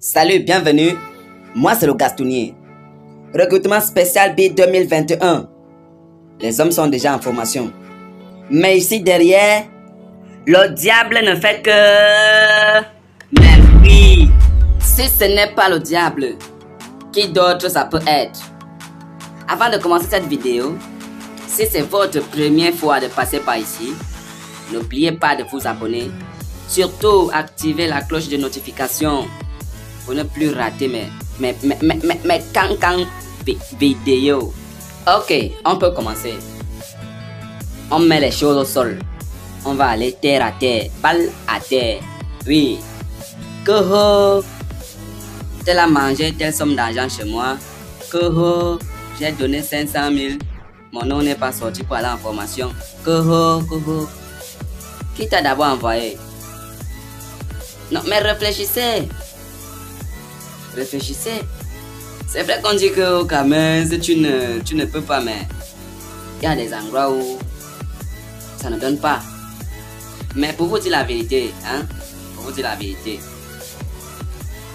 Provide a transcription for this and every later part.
Salut, bienvenue. Moi, c'est le Gastonnier. Recrutement spécial B 2021. Les hommes sont déjà en formation. Mais ici derrière, le diable ne fait que... Mais oui, si ce n'est pas le diable, qui d'autre ça peut être? Avant de commencer cette vidéo, si c'est votre première fois de passer par ici, n'oubliez pas de vous abonner. Surtout, activez la cloche de notification pour ne plus rater mes vidéos. Ok, on peut commencer. On met les choses au sol. On va aller terre à terre, balle à terre. Oui. Que tel a mangé telle somme d'argent chez moi. Que j'ai donné 500 000. Mon nom n'est pas sorti pour aller en formation. Que qui t'a d'abord envoyé? Non, mais réfléchissez. Réfléchissez. C'est vrai qu'on dit que au Cameroun, tu ne peux pas, mais il y a des endroits où ça ne donne pas. Mais pour vous dire la vérité, hein, pour vous dire la vérité,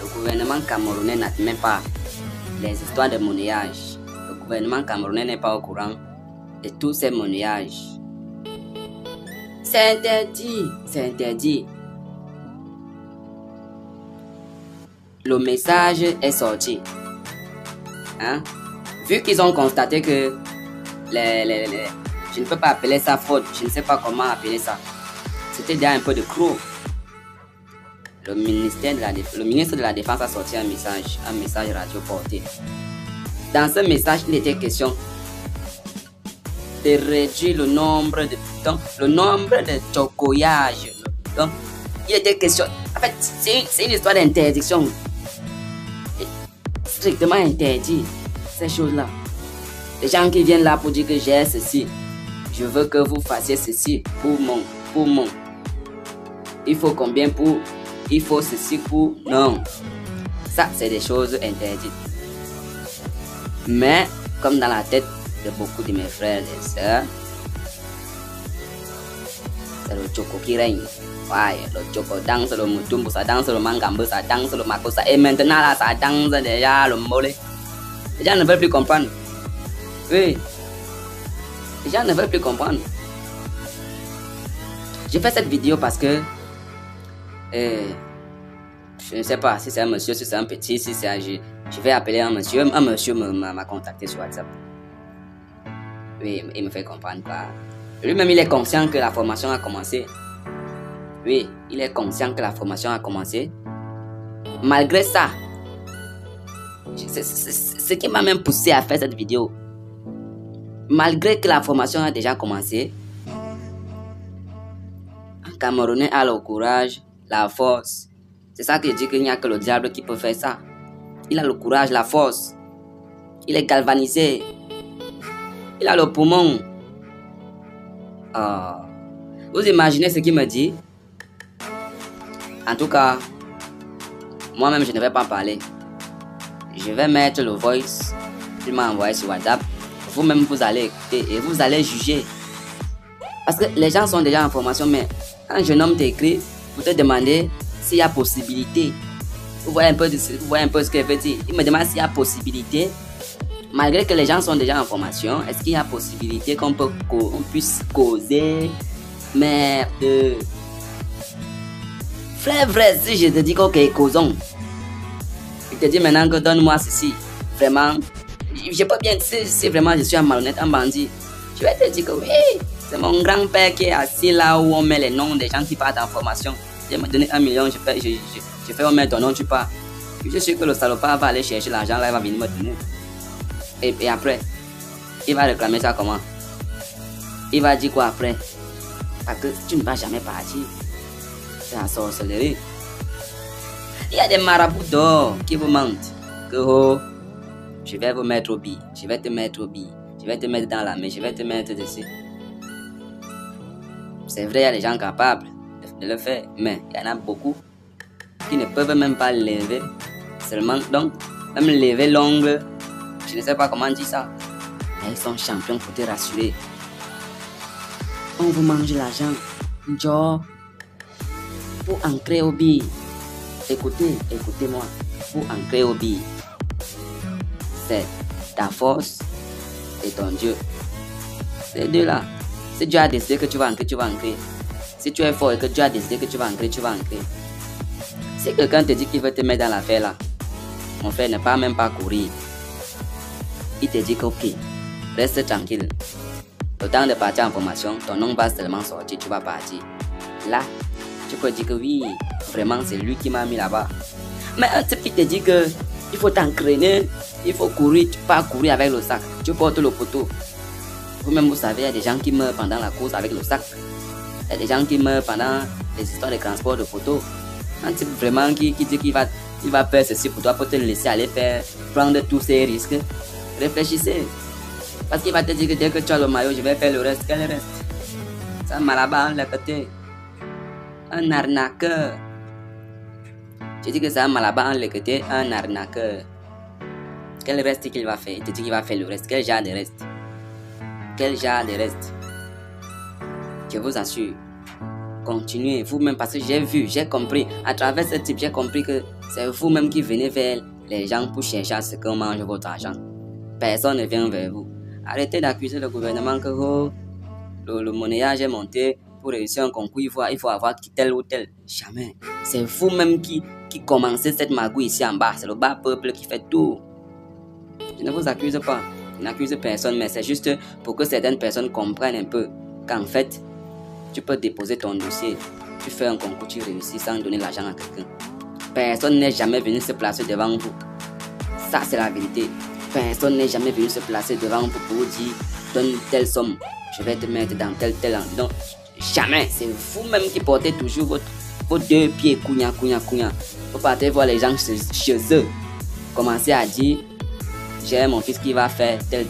le gouvernement camerounais n'admet pas les histoires de monnayage. Le gouvernement camerounais n'est pas au courant de tous ces monnayages. C'est interdit, c'est interdit. Le message est sorti. Hein? Vu qu'ils ont constaté que je ne peux pas appeler ça fraude, je ne sais pas comment appeler ça. C'était déjà un peu de croc. Le ministre de la Défense a sorti un message radio porté. Dans ce message, il était question de réduire le nombre de chocoyages. Donc, il était question. En fait, c'est une histoire d'interdiction. Strictement interdit ces choses-là. Les gens qui viennent là pour dire que j'ai ceci, je veux que vous fassiez ceci pour mon. Il faut combien pour, il faut ceci pour, non. Ça, c'est des choses interdites. Mais, comme dans la tête de beaucoup de mes frères et sœurs, c'est le choco qui règne. Ouais, le choco danse, le mutumbu, ça danse, le mangambo, ça danse, le makosa. Et maintenant là, ça danse déjà le mollet. Les gens ne veulent plus comprendre. Oui. Les gens ne veulent plus comprendre. J'ai fait cette vidéo parce que je ne sais pas si c'est un monsieur, si c'est un petit, si c'est un... Je vais appeler un monsieur. Un monsieur m'a contacté sur WhatsApp. Oui, il me fait comprendre quoi. Lui-même, il est conscient que la formation a commencé. Oui, il est conscient que la formation a commencé. Malgré ça, c'est ce qui m'a même poussé à faire cette vidéo. Malgré que la formation a déjà commencé, un Camerounais a le courage, la force. C'est ça que je dis qu'il n'y a que le diable qui peut faire ça. Il a le courage, la force. Il est galvanisé. Il a le poumon. Oh. Vous imaginez ce qu'il me dit? En tout cas, moi-même, je ne vais pas parler. Je vais mettre le voice qu'il m'a envoyé sur WhatsApp. Vous-même, vous allez écouter et vous allez juger. Parce que les gens sont déjà en formation, mais quand un jeune homme t'écrit pour te demander s'il y a possibilité. Vous voyez un peu ce qu'il veut dire. Il me demande s'il y a possibilité. Malgré que les gens sont déjà en formation, est-ce qu'il y a possibilité qu'on puisse causer? Merde. Frère, vrai, si je te dis ok, causons. Il te dit maintenant que donne-moi ceci. Vraiment, je peux bien dire si vraiment je suis un malhonnête, un bandit. Je vais te dire que oui, c'est mon grand-père qui est assis là où on met les noms des gens qui partent en formation. Il m'a donné 1 million, je fais on met ton nom, tu pars. Je suis sûr que le salopard va aller chercher l'argent là, il va venir me donner. Et après, il va réclamer ça comment? Il va dire quoi après? Parce que tu ne vas jamais partir. C'est la sorcellerie. Il y a des marabouts d'or qui vous mentent. Que oh, je vais vous mettre au billet. Je vais te mettre au billet. Je vais te mettre dans la main. Je vais te mettre dessus. C'est vrai, il y a des gens capables de le faire. Mais il y en a beaucoup qui ne peuvent même pas lever. Seulement, donc, même lever l'ongle. Je ne sais pas comment dire ça. Mais ils sont champions pour te rassurer. On vous mange l'argent. Genre, pour ancrer au billet. Écoutez-moi. faut ancrer au billes. C'est ta force et ton Dieu. Ces deux-là. Si Dieu a décidé que tu vas ancrer, tu vas ancrer. Si tu es fort et que Dieu a décidé que tu vas ancrer, tu vas ancrer. Si quelqu'un te dit qu'il veut te mettre dans l'affaire là, mon frère, ne pas même pas courir. Il te dit que ok, reste tranquille. Le temps de partir en formation, ton nom va seulement sortir, tu vas partir. Là, tu peux dire que oui, vraiment c'est lui qui m'a mis là-bas. Mais un type qui te dit que il faut t'entraîner, il faut courir, tu peux courir avec le sac, tu portes le poteau. Vous-même vous savez, il y a des gens qui meurent pendant la course avec le sac. Il y a des gens qui meurent pendant les histoires de transport de poteau. Un type vraiment qui dit qu'il va faire ceci pour toi, pour te laisser aller prendre tous ces risques. Réfléchissez. Parce qu'il va te dire que dès que tu as le maillot, je vais faire le reste. Quel reste? Ça m'a là-bas, le côté. Un arnaqueur. Je dis que ça m'a là-bas, le côté, un arnaqueur. Quel reste qu'il va faire? Il te dit qu'il va faire le reste. Quel genre de reste? Quel genre de reste? Je vous assure. Continuez vous-même parce que j'ai compris. À travers ce type, j'ai compris que c'est vous-même qui venez vers les gens pour chercher à ce qu'on mange votre argent. Personne ne vient vers vous. Arrêtez d'accuser le gouvernement que le monnayage est monté. Pour réussir un concours, il faut avoir tel ou tel. Jamais. C'est vous-même qui commencez cette magouille ici en bas. C'est le bas peuple qui fait tout. Je ne vous accuse pas. Je n'accuse personne, mais c'est juste pour que certaines personnes comprennent un peu qu'en fait, tu peux déposer ton dossier. Tu fais un concours, tu réussis sans donner l'argent à quelqu'un. Personne n'est jamais venu se placer devant vous. Ça, c'est la vérité. Personne n'est jamais venu se placer devant vous pour vous dire donne telle somme, je vais te mettre dans tel. Non, jamais. C'est vous-même qui portez toujours vos deux pieds. Cogna. Vous partez voir les gens chez eux. Commencez à dire j'ai mon fils qui va faire tel.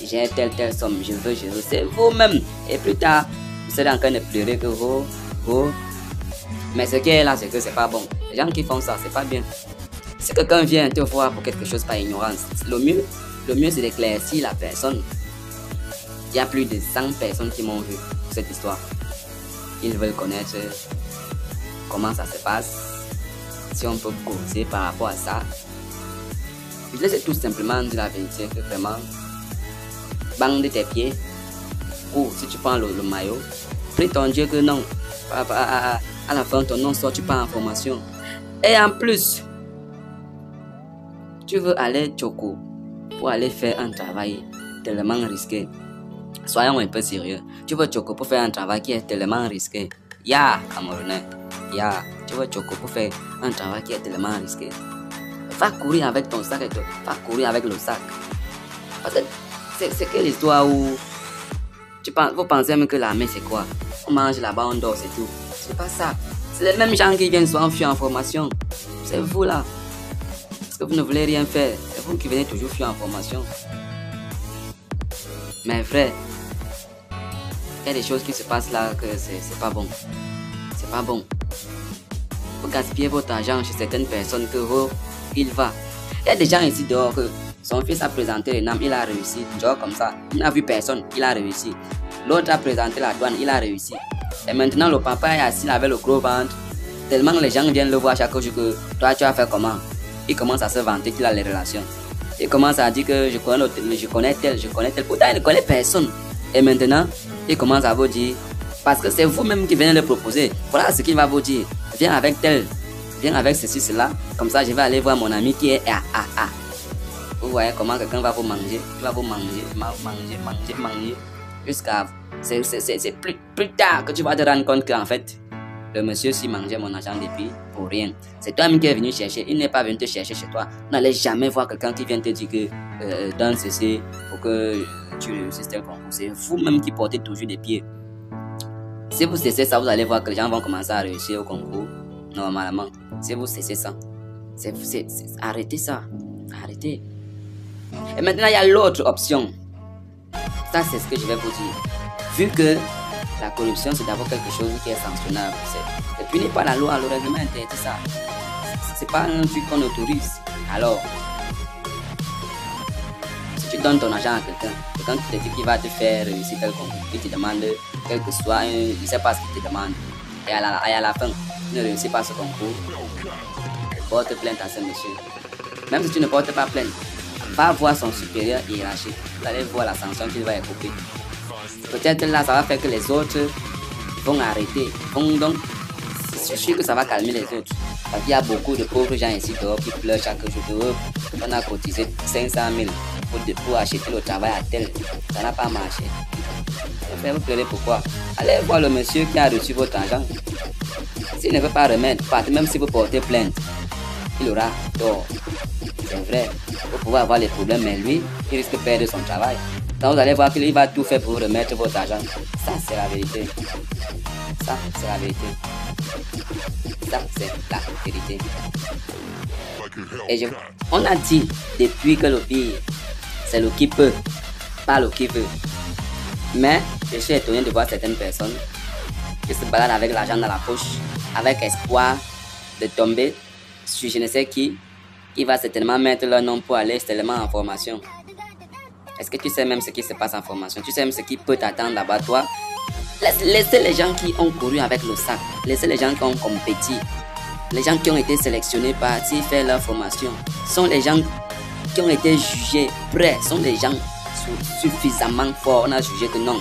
J'ai telle somme, je veux. C'est vous-même. Et plus tard, vous serez en train de pleurer que Mais ce qui est là, c'est que c'est pas bon. Les gens qui font ça, c'est pas bien. Si quelqu'un vient te voir pour quelque chose par ignorance, le mieux c'est d'éclaircir la personne. Il y a plus de 100 personnes qui m'ont vu pour cette histoire. Ils veulent connaître comment ça se passe, si on peut causer par rapport à ça. Je laisse tout simplement dire la vérité que vraiment, bande tes pieds, ou si tu prends le maillot, prie ton Dieu que non, à la fin ton nom sort, tu pars en formation. Et en plus, tu veux aller Tchoko pour aller faire un travail tellement risqué. Soyons un peu sérieux. Tu veux Tchoko pour faire un travail qui est tellement risqué. Camerounais. Tu veux Tchoko pour faire un travail qui est tellement risqué. Va courir avec ton sac et tout. Va courir avec le sac. Parce que c'est quelle histoire où vous pensez même que l'armée c'est quoi? On mange là-bas, on dort, c'est tout. C'est pas ça. C'est les mêmes gens qui viennent souvent fuir en formation. C'est vous là. Parce que vous ne voulez rien faire. C'est vous qui venez toujours fuir en formation. Mais frère, il y a des choses qui se passent là que c'est pas bon. C'est pas bon. Vous gaspillez votre argent chez certaines personnes que il va. Il y a des gens ici dehors que son fils a présenté les NAM, il a réussi. Genre comme ça, il n'a vu personne, il a réussi. L'autre a présenté la douane, il a réussi. Et maintenant le papa est assis avec le gros ventre. Tellement les gens viennent le voir chaque jour que toi tu as fait comment? Il commence à se vanter qu'il a les relations. Il commence à dire que je connais tel. Pourtant il ne connaît personne. Et maintenant, il commence à vous dire, parce que c'est vous-même qui venez le proposer. Voilà ce qu'il va vous dire. Viens avec tel. Viens avec ceci, cela. Comme ça, je vais aller voir mon ami qui est A. Vous voyez comment quelqu'un va vous manger. Il va vous manger. Jusqu'à... C'est plus tard que tu vas te rendre compte qu'en fait, le monsieur s'y mangeait mon argent depuis pour rien. C'est toi-même qui es venu chercher. Il n'est pas venu te chercher chez toi. N'allez jamais voir quelqu'un qui vient te dire que donne ceci pour que tu réussisses tel concours. C'est vous-même qui portez toujours des pieds. Si vous cessez ça, vous allez voir que les gens vont commencer à réussir au concours. Normalement, si vous cessez ça, arrêtez ça. Arrêtez. Et maintenant, il y a l'autre option. Ça, c'est ce que je vais vous dire. Vu que la corruption, c'est d'abord quelque chose qui est sanctionnable. C'est puni par la loi, le règlement interdit ça. C'est pas un truc qu'on autorise. Alors, si tu donnes ton argent à quelqu'un qui te dit qu'il va te faire réussir tel concours, qui te demande quel que soit, il ne sait pas ce qu'il te demande. Et à la fin, il ne réussit pas ce concours. porte plainte à ce monsieur. Même si tu ne portes pas plainte, va voir son supérieur hiérarchique. Vous allez voir la sanction qu'il va écouter. Peut-être là, ça va faire que les autres vont arrêter. Donc, je suis sûr que ça va calmer les autres. Parce qu'il y a beaucoup de pauvres gens ici dehors qui pleurent chaque jour. On a cotisé 500 000 pour acheter le travail à tel. Ça n'a pas marché. Vous pleurez pourquoi? Allez voir le monsieur qui a reçu votre argent. S'il ne veut pas remettre, même si vous portez plainte, il aura tort. C'est vrai, vous pouvez avoir les problèmes, mais lui, il risque de perdre son travail. Donc vous allez voir qu'il va tout faire pour remettre votre argent. Ça, c'est la vérité. Ça, c'est la vérité. Ça, c'est la vérité. Et on a dit depuis que le pire, c'est le qui peut, pas le qui veut. Mais je suis étonné de voir certaines personnes qui se baladent avec l'argent dans la poche, avec espoir de tomber sur je ne sais qui va certainement mettre leur nom pour aller tellement en formation. Est-ce que tu sais même ce qui se passe en formation? Tu sais même ce qui peut t'attendre là-bas, toi? Laissez les gens qui ont couru avec le sac, laissez les gens qui ont compétit, les gens qui ont été sélectionnés partir faire leur formation, sont les gens qui ont été jugés prêts, sont des gens suffisamment forts. On a jugé que non,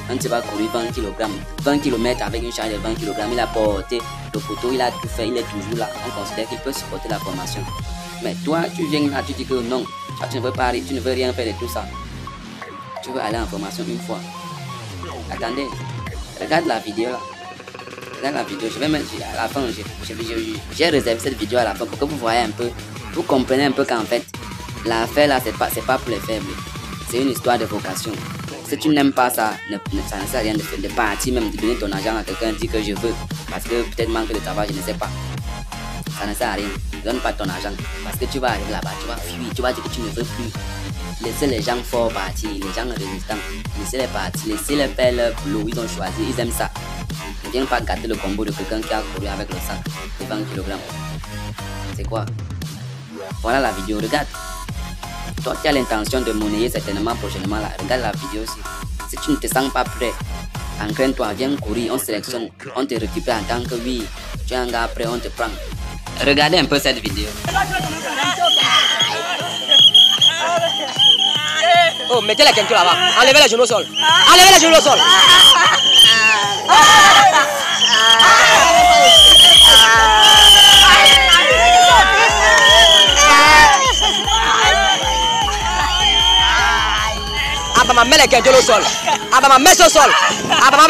un type va courir 20 kg, 20 km avec une charge de 20 kg, il a porté le poteau, il a tout fait, il est toujours là. On considère qu'il peut supporter la formation. Mais toi, tu viens là, tu dis que non, tu ne veux pas, tu ne veux rien faire de tout ça. Tu veux aller en formation une fois. Attendez, regarde la vidéo là. Regarde la vidéo, je vais mettre à la fin, j'ai réservé cette vidéo à la fin pour que vous voyez un peu, vous comprenez un peu qu'en fait, l'affaire là, c'est pas pour les faibles. C'est une histoire de vocation. Si tu n'aimes pas ça, ça ne sert à rien de partir, même de donner ton argent à quelqu'un, dire que je veux, parce que peut-être manque de travail, je ne sais pas. Ça ne sert à rien. Ne donne pas ton argent, parce que tu vas arriver là-bas, tu vas fuir, tu vas dire que tu ne veux plus. Laissez les gens forts partir, les gens résistants, laissez-les partir, laissez-les faire leur boulot, ils ont choisi, ils aiment ça. Ne viens pas gâter le combo de quelqu'un qui a couru avec le sac de 20 kg. C'est quoi? Voilà la vidéo, regarde. Toi qui as l'intention de monnayer certainement prochainement là, regarde la vidéo aussi. Si tu ne te sens pas prêt, entraîne-toi, viens courir, on sélectionne, on te récupère en tant que oui, tu es un gars prêt, on te prend. Regardez un peu cette vidéo. Oh, mettez la quinte là-bas, enlevez les genoux au sol. Enlevez les genoux au sol. Abama, mets les quintes au sol. Abama, mets au sol. Abama,